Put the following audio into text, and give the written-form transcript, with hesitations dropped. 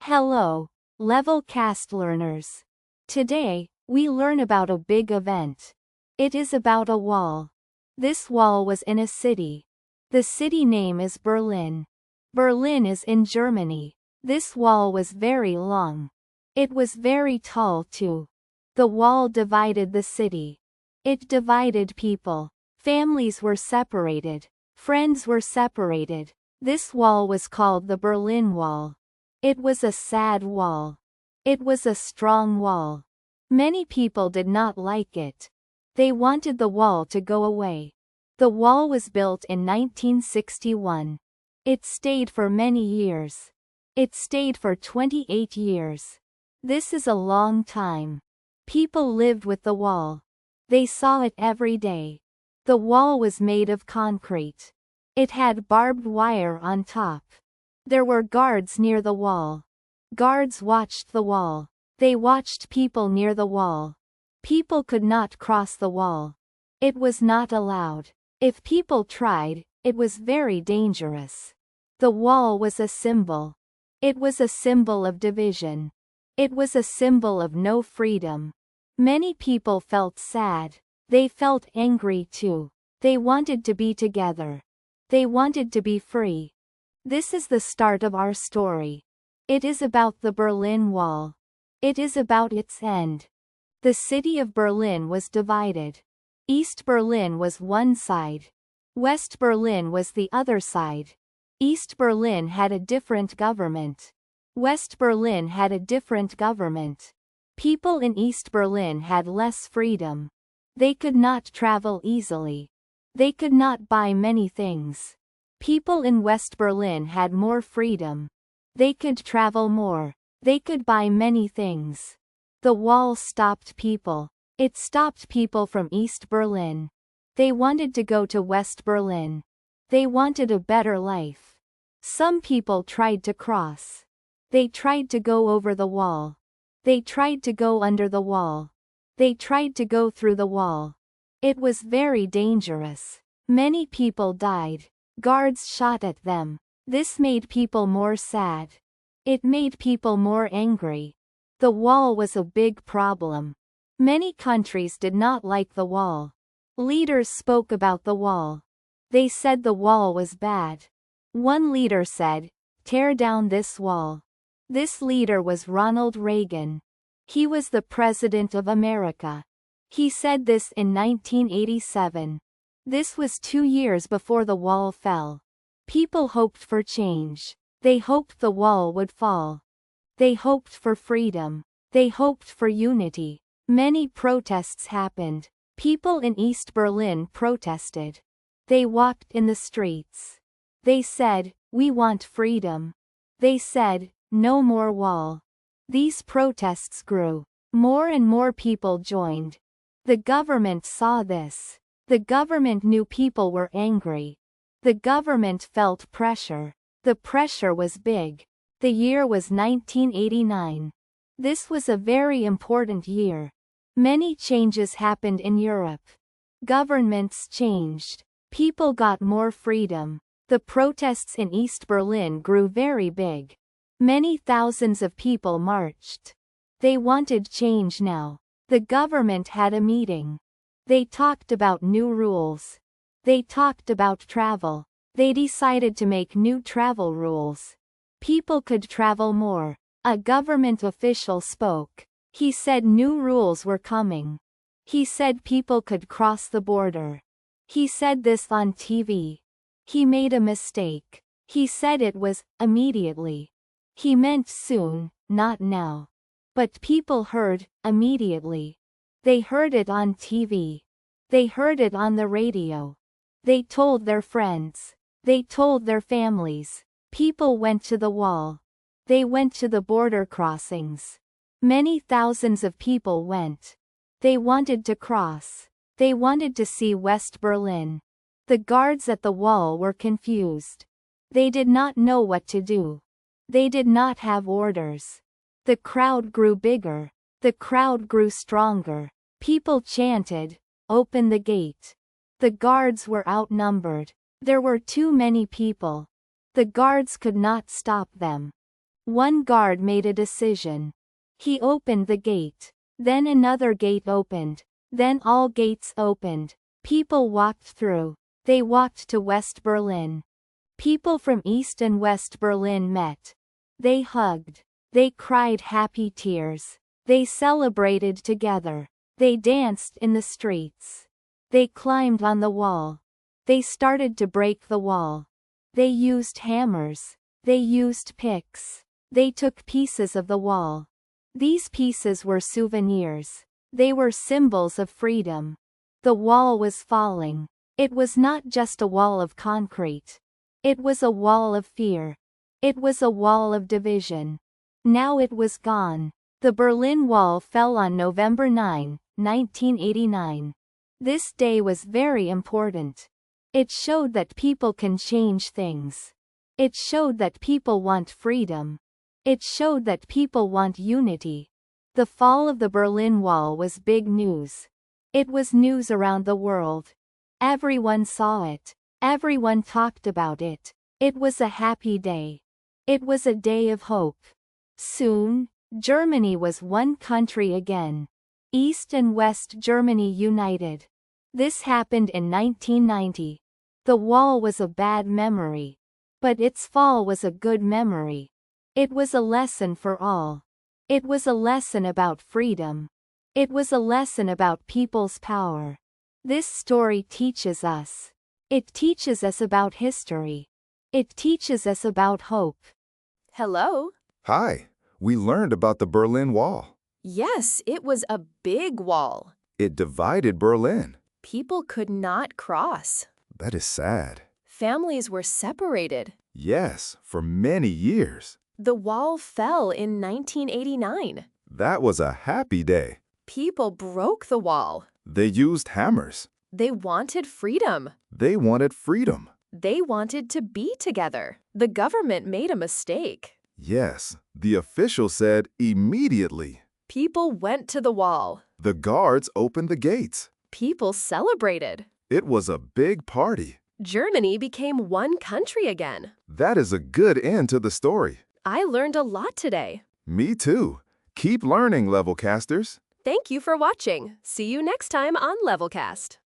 Hello, level cast learners. Today, we learn about a big event. It is about a wall. This wall was in a city. The city name is Berlin. Berlin is in Germany. This wall was very long. It was very tall too. The wall divided the city. It divided people. Families were separated. Friends were separated. This wall was called the Berlin Wall. It was a sad wall. It was a strong wall. Many people did not like it. They wanted the wall to go away. The wall was built in 1961. It stayed for many years. It stayed for 28 years. This is a long time. People lived with the wall. They saw it every day. The wall was made of concrete. It had barbed wire on top. There were guards near the wall. Guards watched the wall. They watched people near the wall. People could not cross the wall. It was not allowed. If people tried, it was very dangerous. The wall was a symbol. It was a symbol of division. It was a symbol of no freedom. Many people felt sad. They felt angry too. They wanted to be together. They wanted to be free. This is the start of our story. It is about the Berlin Wall. It is about its end. The city of Berlin was divided. East Berlin was one side. West Berlin was the other side. East Berlin had a different government. West Berlin had a different government. People in East Berlin had less freedom. They could not travel easily. They could not buy many things. People in West Berlin had more freedom. They could travel more. They could buy many things. The wall stopped people. It stopped people from East Berlin. They wanted to go to West Berlin. They wanted a better life. Some people tried to cross. They tried to go over the wall. They tried to go under the wall. They tried to go through the wall. It was very dangerous. Many people died. Guards shot at them. This made people more sad. It made people more angry. The wall was a big problem. Many countries did not like the wall. Leaders spoke about the wall. They said the wall was bad. One leader said, "Tear down this wall." This leader was Ronald Reagan. He was the President of America. He said this in 1987. This was 2 years before the wall fell. People hoped for change. They hoped the wall would fall. They hoped for freedom. They hoped for unity. Many protests happened. People in East Berlin protested. They walked in the streets. They said, "We want freedom." They said, "No more wall." These protests grew. More and more people joined. The government saw this. The government knew people were angry. The government felt pressure. The pressure was big. The year was 1989. This was a very important year. Many changes happened in Europe. Governments changed. People got more freedom. The protests in East Berlin grew very big. Many thousands of people marched. They wanted change now. The government had a meeting. They talked about new rules. They talked about travel. They decided to make new travel rules. People could travel more. A government official spoke. He said new rules were coming. He said people could cross the border. He said this on TV. He made a mistake. He said it was immediately. He meant soon, not now. But people heard immediately. They heard it on TV. They heard it on the radio. They told their friends. They told their families. People went to the wall. They went to the border crossings. Many thousands of people went. They wanted to cross. They wanted to see West Berlin. The guards at the wall were confused. They did not know what to do. They did not have orders. The crowd grew bigger. The crowd grew stronger. People chanted, "Open the gate." The guards were outnumbered. There were too many people. The guards could not stop them. One guard made a decision. He opened the gate. Then another gate opened. Then all gates opened. People walked through. They walked to West Berlin. People from East and West Berlin met. They hugged. They cried happy tears. They celebrated together. They danced in the streets. They climbed on the wall. They started to break the wall. They used hammers. They used picks. They took pieces of the wall. These pieces were souvenirs. They were symbols of freedom. The wall was falling. It was not just a wall of concrete. It was a wall of fear. It was a wall of division. Now it was gone. The Berlin Wall fell on November 9, 1989. This day was very important. It showed that people can change things. It showed that people want freedom. It showed that people want unity. The fall of the Berlin Wall was big news. It was news around the world. Everyone saw it. Everyone talked about it. It was a happy day. It was a day of hope. Soon, Germany was one country again. East and West Germany united. This happened in 1990. The wall was a bad memory. But its fall was a good memory. It was a lesson for all. It was a lesson about freedom. It was a lesson about people's power. This story teaches us. It teaches us about history. It teaches us about hope. Hello? Hi, we learned about the Berlin Wall. Yes, it was a big wall. It divided Berlin. People could not cross. That is sad. Families were separated. Yes, for many years. The wall fell in 1989. That was a happy day. People broke the wall. They used hammers. They wanted freedom. They wanted freedom. They wanted to be together. The government made a mistake. Yes, the official said immediately. People went to the wall. The guards opened the gates. People celebrated. It was a big party. Germany became one country again. That is a good end to the story. I learned a lot today. Me too. Keep learning, Levelcasters. Thank you for watching. See you next time on Levelcast.